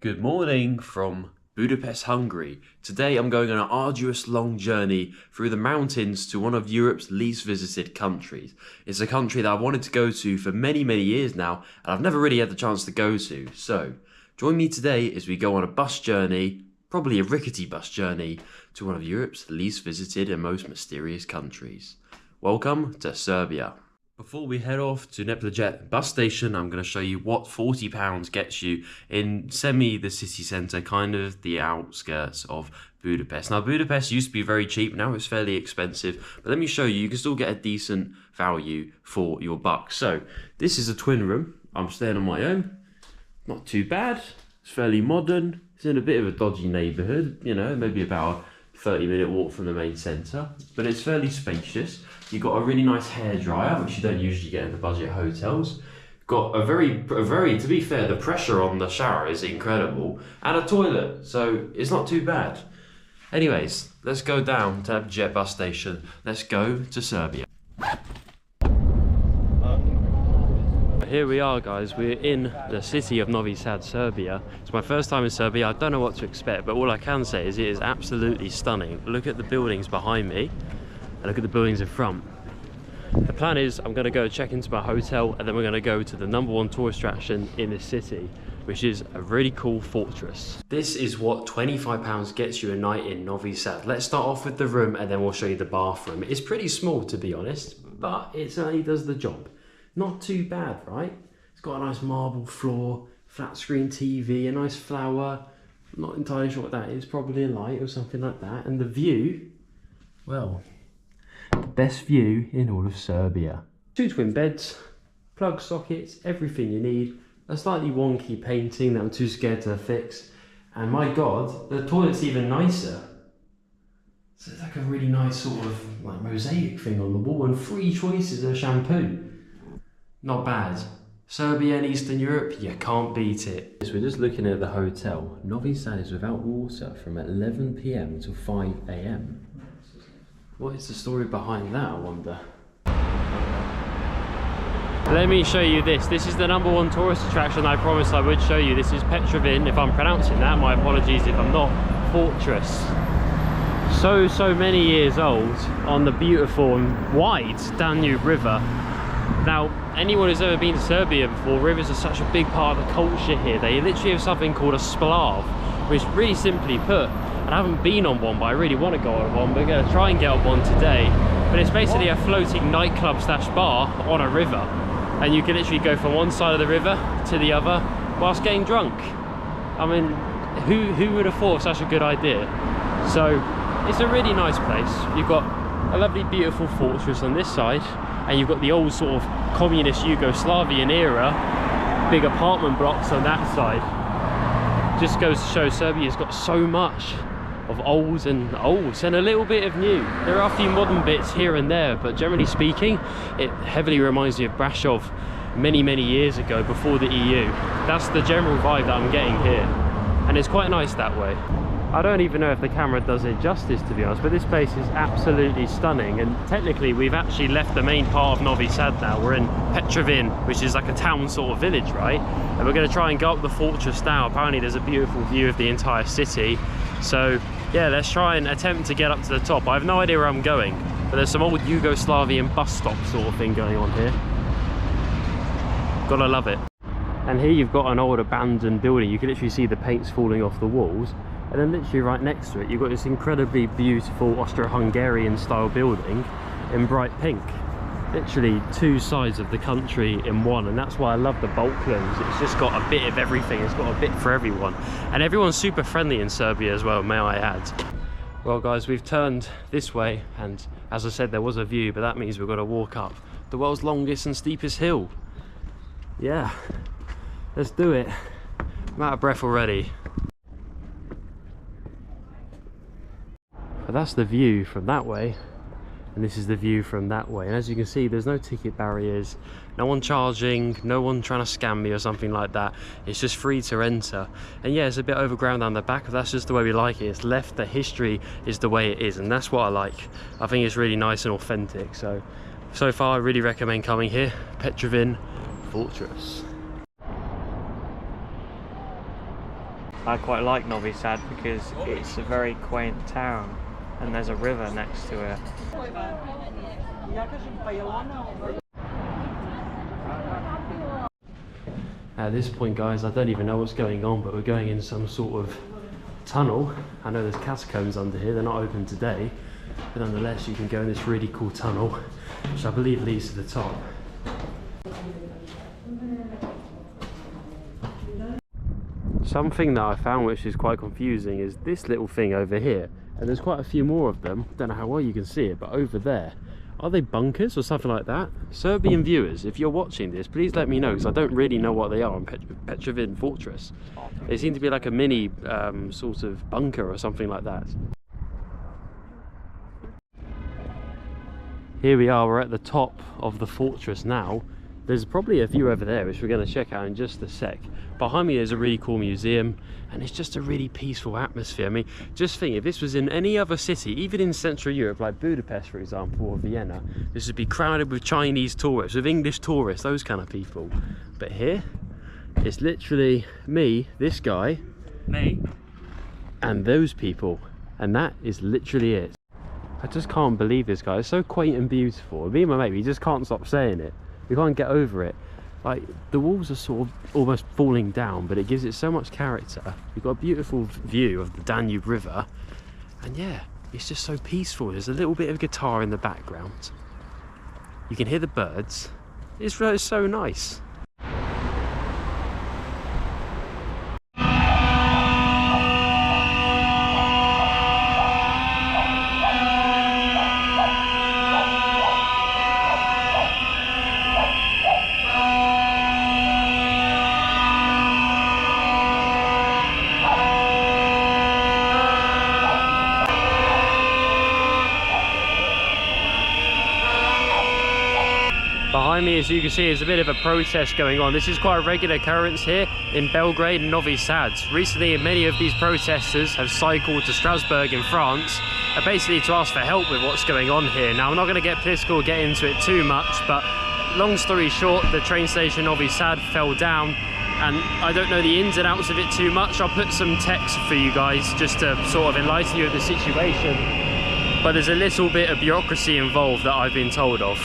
Good morning from Budapest, Hungary. Today I'm going on an arduous long journey through the mountains to one of Europe's least visited countries. It's a country that I've wanted to go to for many years now, and I've never really had the chance to go to. So, join me today as we go on a bus journey, probably a rickety bus journey, to one of Europe's least visited and most mysterious countries. Welcome to Serbia. Before we head off to Neplijet bus station, I'm going to show you what £40 gets you in the city centre, kind of the outskirts of Budapest. Now, Budapest used to be very cheap, now it's fairly expensive, but let me show you, you can still get a decent value for your buck. So, this is a twin room. I'm staying on my own. Not too bad. It's fairly modern. It's in a bit of a dodgy neighbourhood, you know, maybe about a 30-minute walk from the main centre, but it's fairly spacious. You've got a really nice hairdryer, which you don't usually get in the budget hotels. Got a very, to be fair, the pressure on the shower is incredible, and a toilet, so it's not too bad. Anyways, let's go down to Neplijet bus station. Let's go to Serbia. Here we are, guys. We're in the city of Novi Sad, Serbia. It's my first time in Serbia. I don't know what to expect, but all I can say is it is absolutely stunning. Look at the buildings behind me. And look at the buildings in front. The plan is I'm going to go check into my hotel, and then we're going to go to the #1 tourist attraction in this city, which is a really cool fortress. This is what £25 gets you a night in Novi Sad. Let's start off with the room, and then we'll show you the bathroom. It's pretty small, to be honest, but it certainly does the job. Not too bad, right? It's got a nice marble floor, flat screen TV, a nice flower. I'm not entirely sure what that is, probably a light or something like that. And the view, well, the best view in all of Serbia. 2 twin beds, plug sockets, everything you need. A slightly wonky painting that I'm too scared to fix. And my God, the toilet's even nicer. So it's like a really nice sort of like mosaic thing on the wall, and 3 choices of shampoo. Not bad. Serbia and Eastern Europe, you can't beat it. So we're just looking at the hotel. Novi Sad is without water from 11 PM till 5 AM. What is the story behind that, I wonder? Let me show you this. This is the #1 tourist attraction I promised I would show you. This is Petrovaradin, if I'm pronouncing that. My apologies if I'm not. Fortress. So many years old on the beautiful and wide Danube River. Now, anyone who's ever been to Serbia before, rivers are such a big part of the culture here. They literally have something called a splav, which really simply put, and I haven't been on one, but I really want to go on one. We're going to try and get on one today. But it's basically a floating nightclub slash bar on a river. And you can literally go from one side of the river to the other whilst getting drunk. I mean, who would have thought of such a good idea? So, it's a really nice place. You've got a lovely, beautiful fortress on this side, and you've got the old sort of communist Yugoslavian era big apartment blocks on that side. Just goes to show Serbia's got so much of olds and a little bit of new. There are a few modern bits here and there, but generally speaking, it heavily reminds me of Brasov many years ago, before the EU. That's the general vibe that I'm getting here, and it's quite nice that way. I don't even know if the camera does it justice, to be honest, but this place is absolutely stunning. And technically we've actually left the main part of Novi Sad now. We're in Petrovaradin, which is like a town sort of village, right? And we're going to try and go up the fortress now. Apparently there's a beautiful view of the entire city. So yeah, let's try and attempt to get up to the top. I have no idea where I'm going, but there's some old Yugoslavian bus stop sort of thing going on here. Gotta love it. And here you've got an old abandoned building. You can literally see the paint's falling off the walls. And then literally right next to it, you've got this incredibly beautiful Austro-Hungarian style building in bright pink. Literally 2 sides of the country in one, and that's why I love the Balkans. It's just got a bit of everything. It's got a bit for everyone. And everyone's super friendly in Serbia as well, may I add. Well guys, we've turned this way, and as I said, there was a view, but that means we've got to walk up the world's longest and steepest hill. Yeah, let's do it. I'm out of breath already. But that's the view from that way, and this is the view from that way. And as you can see, there's no ticket barriers, no one charging, no one trying to scam me or something like that. It's just free to enter. And yeah, it's a bit overground down the back, but that's just the way we like it. It's left, the history is the way it is, and that's what I like. I think it's really nice and authentic. So far I really recommend coming here. Petrovaradin Fortress. I quite like Novi Sad because it's a very quaint town and there's a river next to it. At this point, guys, I don't even know what's going on, but we're going in some sort of tunnel. I know there's catacombs under here, they're not open today, but nonetheless you can go in this really cool tunnel, which I believe leads to the top. Something that I found which is quite confusing is this little thing over here, and there's quite a few more of them. Don't know how well you can see it, but over there, are they bunkers or something like that? Serbian viewers, if you're watching this, please let me know, because I don't really know what they are on Petrovaradin Fortress. They seem to be like a mini sort of bunker or something like that. Here we are, we're at the top of the fortress now. There's probably a few over there which we're going to check out in just a sec. Behind me there's a really cool museum, and it's just a really peaceful atmosphere. I mean, just think, if this was in any other city, even in Central Europe, like Budapest for example, or Vienna, this would be crowded with Chinese tourists, with English tourists, those kind of people. But here, it's literally me, this guy, Me? and those people, and that is literally it. I just can't believe this guy. It's so quaint and beautiful. Me and my mate, we just can't stop saying it. We can't get over it. Like, the walls are sort of almost falling down, but it gives it so much character. You've got a beautiful view of the Danube River, and yeah, it's just so peaceful. There's a little bit of guitar in the background. You can hear the birds. It's so nice. Behind me, as you can see, is a bit of a protest going on. This is quite a regular occurrence here in Belgrade and Novi Sad. Recently, many of these protesters have cycled to Strasbourg in France, basically to ask for help with what's going on here. Now, I'm not going to get political, get into it too much, but long story short, the train station Novi Sad fell down, and I don't know the ins and outs of it too much. I'll put some text for you guys just to sort of enlighten you of the situation, but there's a little bit of bureaucracy involved that I've been told of.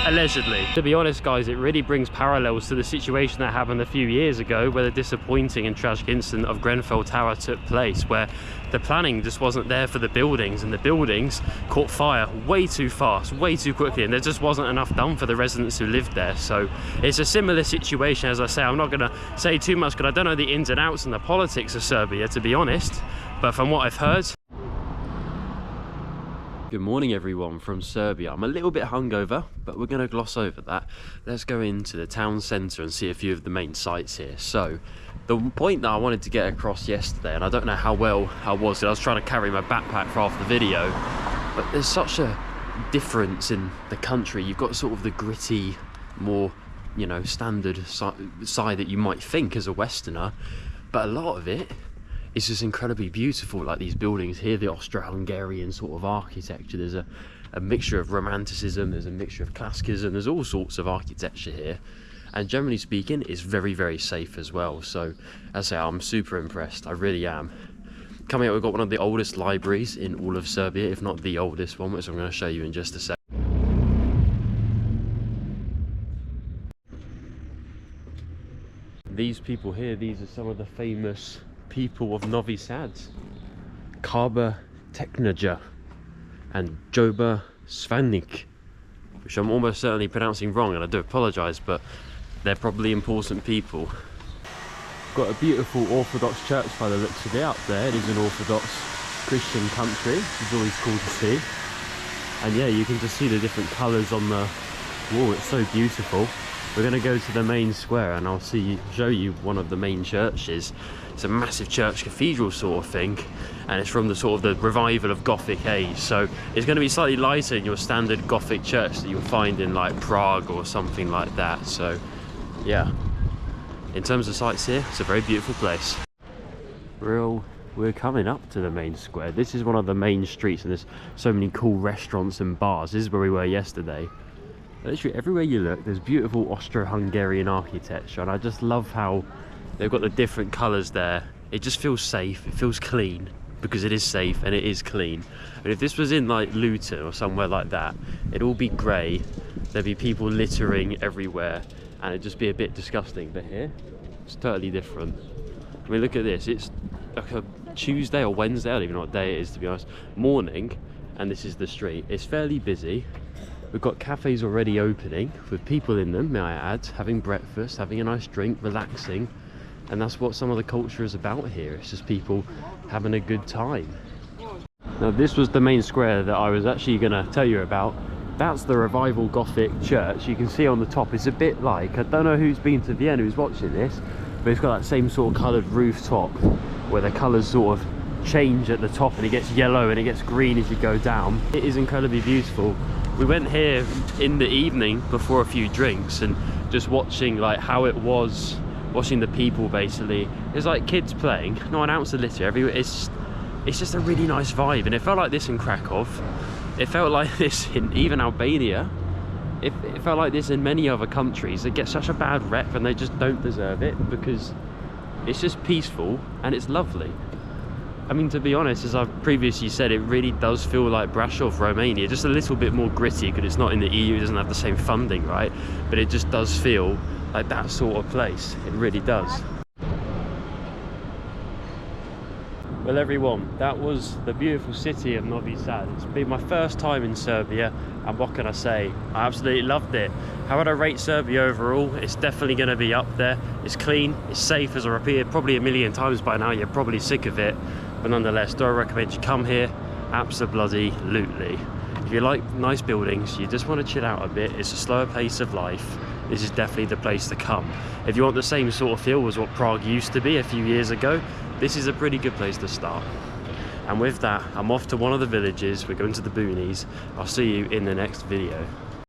Allegedly. To be honest, guys, it really brings parallels to the situation that happened a few years ago, where the disappointing and tragic incident of Grenfell Tower took place, where the planning just wasn't there for the buildings, and the buildings caught fire way too fast, way too quickly, and there just wasn't enough done for the residents who lived there. So it's a similar situation. As I say, I'm not going to say too much because I don't know the ins and outs and the politics of Serbia, to be honest, but from what I've heard. Good morning everyone from Serbia. I'm a little bit hungover, but we're going to gloss over that. Let's go into the town centre and see a few of the main sites here. So, the point that I wanted to get across yesterday, and I don't know how well I was trying to carry my backpack for half the video, but there's such a difference in the country. You've got sort of the gritty, more, you know, standard side that you might think as a Westerner, but a lot of it, it's just incredibly beautiful. Like these buildings here, the Austro-Hungarian sort of architecture. There's a mixture of romanticism, there's a mixture of classicism, there's all sorts of architecture here. And generally speaking, it's very, very safe as well. So, as I say, I'm super impressed, I really am. Coming up, we've got one of the oldest libraries in all of Serbia, if not the oldest one, which I'm going to show you in just a sec. These people here, these are some of the famous people of Novi Sad. Kaba Teknaja and Joba Svanik, which I'm almost certainly pronouncing wrong, and I do apologise, but they're probably important people. Got a beautiful Orthodox church by the looks of it up there. It is an Orthodox Christian country, which is always cool to see. And yeah, you can just see the different colours on the wall. It's so beautiful. We're going to go to the main square and I'll show you one of the main churches. It's a massive church cathedral sort of thing, and it's from the sort of the revival of Gothic age. So it's going to be slightly lighter than your standard Gothic church that you'll find in like Prague or something like that. So yeah, in terms of sights here, it's a very beautiful place. We're coming up to the main square. This is one of the main streets, and there's so many cool restaurants and bars. This is where we were yesterday. Literally everywhere you look, there's beautiful Austro-Hungarian architecture, and I just love how they've got the different colours there It just feels safe, it feels clean, because it is safe and it is clean. And if this was in like Luton or somewhere like that, it'd all be grey, there'd be people littering everywhere, and it'd just be a bit disgusting. But here, it's totally different. I mean, look at this, it's like a Tuesday or Wednesday, I don't even know what day it is, to be honest, morning, and this is the street. It's fairly busy. We've got cafes already opening with people in them, may I add, having breakfast, having a nice drink, relaxing. And that's what some of the culture is about here. It's just people having a good time. Now, this was the main square that I was actually going to tell you about. That's the Revival Gothic church. You can see on the top, it's a bit like, I don't know who's been to Vienna who's watching this, but it's got that same sort of coloured rooftop where the colours sort of change at the top and it gets yellow and it gets green as you go down. It is incredibly beautiful. We went here in the evening before a few drinks and just watching like how it was, watching the people basically. It's like kids playing, not an ounce of litter everywhere. It's just a really nice vibe, and it felt like this in Krakow. It felt like this in even Albania. It felt like this in many other countries that get such a bad rep and they just don't deserve it, because it's just peaceful and it's lovely. I mean, to be honest, as I've previously said, it really does feel like Brasov, Romania, just a little bit more gritty because it's not in the EU, it doesn't have the same funding, right? But it just does feel like that sort of place. It really does. Well, everyone, that was the beautiful city of Novi Sad. It's been my first time in Serbia, and what can I say? I absolutely loved it. How would I rate Serbia overall? It's definitely going to be up there. It's clean, it's safe, as I repeated probably a million times by now. You're probably sick of it, but nonetheless, do I recommend you come here? Absolutely. If you like nice buildings, you just want to chill out a bit, it's a slower pace of life, this is definitely the place to come. If you want the same sort of feel as what Prague used to be a few years ago, this is a pretty good place to start. And with that, I'm off to one of the villages, we're going to the boonies. I'll see you in the next video.